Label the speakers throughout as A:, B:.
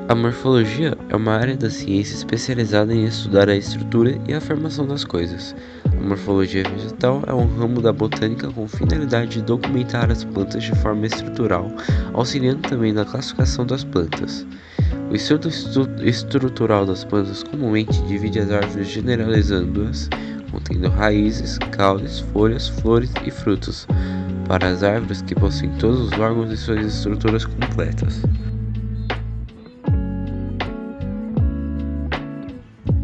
A: A morfologia é uma área da ciência especializada em estudar a estrutura e a formação das coisas. A morfologia vegetal é um ramo da botânica com finalidade de documentar as plantas de forma estrutural, auxiliando também na classificação das plantas. O estudo estrutural das plantas comumente divide as árvores generalizando-as, contendo raízes, caules, folhas, flores e frutos, para as árvores que possuem todos os órgãos e suas estruturas completas.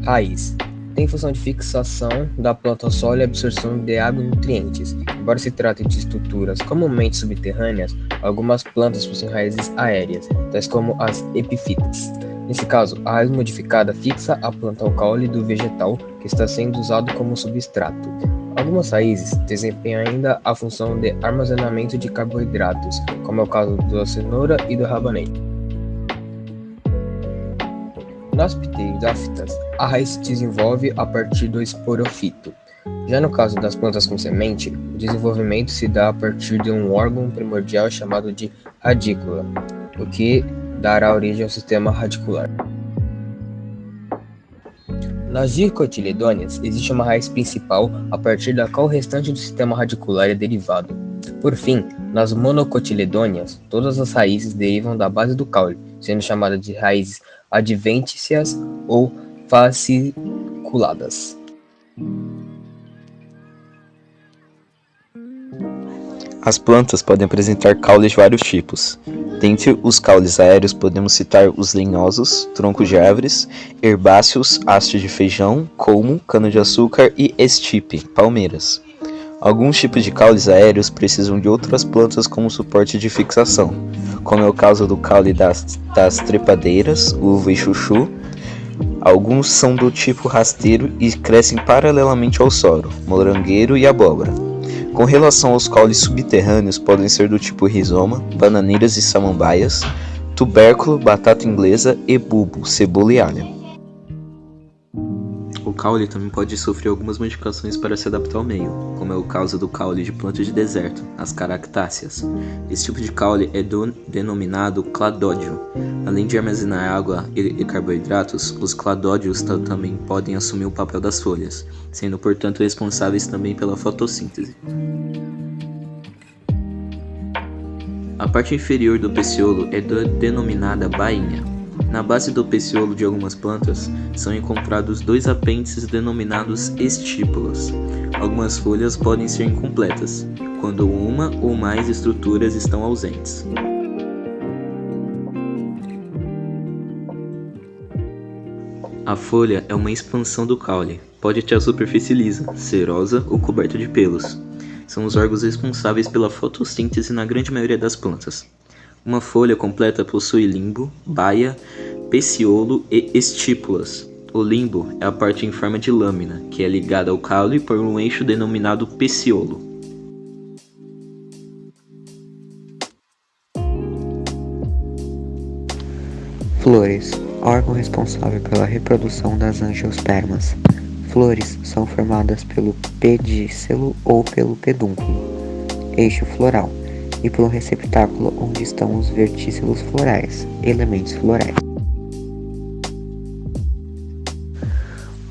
B: Raiz. Tem função de fixação da planta ao solo e absorção de água e nutrientes. Embora se trate de estruturas comumente subterrâneas, algumas plantas possuem raízes aéreas, tais como as epífitas. Nesse caso, a raiz modificada fixa a planta ao caule do vegetal que está sendo usado como substrato. Algumas raízes desempenham ainda a função de armazenamento de carboidratos, como é o caso da cenoura e do rabanete. Nas pteridófitas, a raiz se desenvolve a partir do esporofito. Já no caso das plantas com semente, o desenvolvimento se dá a partir de um órgão primordial chamado de radícula, o que dará origem ao sistema radicular. Nas dicotiledôneas, existe uma raiz principal a partir da qual o restante do sistema radicular é derivado. Por fim, nas monocotiledôneas, todas as raízes derivam da base do caule, sendo chamadas de raízes adventícias ou fasciculadas.
C: As plantas podem apresentar caules de vários tipos. Dentre os caules aéreos podemos citar os lenhosos, troncos de árvores, herbáceos, hastes de feijão, colmo, cana-de-açúcar e estipe, palmeiras. Alguns tipos de caules aéreos precisam de outras plantas como suporte de fixação, como é o caso do caule das trepadeiras, uva e chuchu. Alguns são do tipo rasteiro e crescem paralelamente ao solo, morangueiro e abóbora. Com relação aos caules subterrâneos, podem ser do tipo rizoma, bananeiras e samambaias, tubérculo, batata inglesa e bulbo, cebola e alho. O caule também pode sofrer algumas modificações para se adaptar ao meio, como é o caso do caule de plantas de deserto, as caractáceas. Esse tipo de caule é denominado cladódio. Além de armazenar água e carboidratos, os cladódios também podem assumir o papel das folhas, sendo portanto responsáveis também pela fotossíntese. A parte inferior do peciolo é denominada bainha. Na base do peciolo de algumas plantas são encontrados dois apêndices denominados estípulas. Algumas folhas podem ser incompletas, quando uma ou mais estruturas estão ausentes. A folha é uma expansão do caule. Pode ter a superfície lisa, cerosa ou coberta de pelos. São os órgãos responsáveis pela fotossíntese na grande maioria das plantas. Uma folha completa possui limbo, baia, peciolo e estípulas. O limbo é a parte em forma de lâmina, que é ligada ao caule por um eixo denominado peciolo.
D: Flores, órgão responsável pela reprodução das angiospermas. Flores são formadas pelo pedicelo ou pelo pedúnculo, eixo floral, e pelo receptáculo onde estão os vertícelos florais, elementos florais.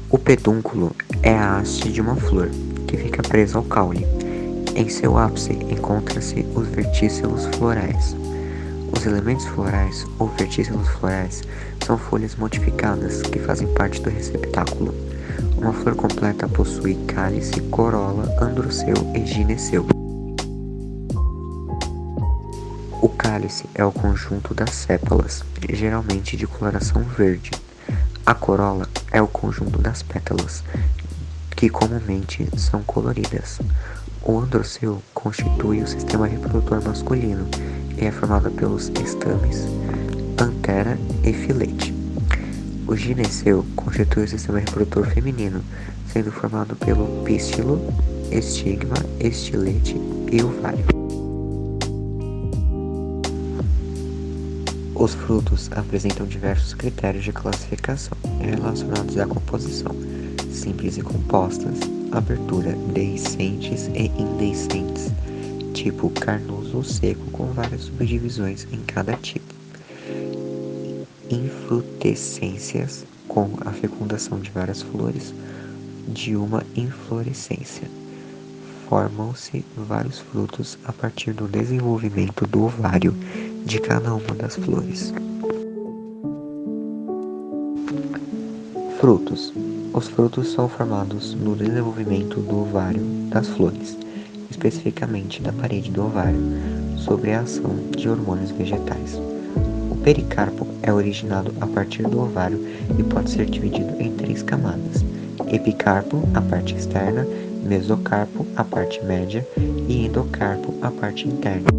D: O pedúnculo é a haste de uma flor, que fica presa ao caule. Em seu ápice encontram-se os vertícelos florais. Os elementos florais ou vertícelos florais são folhas modificadas que fazem parte do receptáculo. Uma flor completa possui cálice, corola, androceu e gineceu. O cálice é o conjunto das sépalas, geralmente de coloração verde. A corola é o conjunto das pétalas, que comumente são coloridas. O androceu constitui o sistema reprodutor masculino e é formado pelos estames, antera e filete. O gineceu constitui o sistema reprodutor feminino, sendo formado pelo pístilo, estigma, estilete e ovário. Os frutos apresentam diversos critérios de classificação relacionados à composição, simples e compostas, abertura deiscentes e indeiscentes, tipo carnoso ou seco com várias subdivisões em cada tipo. infrutescências, com a fecundação de várias flores de uma inflorescência. Formam-se vários frutos a partir do desenvolvimento do ovário de cada uma das flores. Frutos. Os frutos são formados no desenvolvimento do ovário das flores, especificamente da parede do ovário, sob a ação de hormônios vegetais. O pericarpo é originado a partir do ovário e pode ser dividido em 3 camadas: epicarpo, a parte externa, mesocarpo, a parte média, e endocarpo, a parte interna.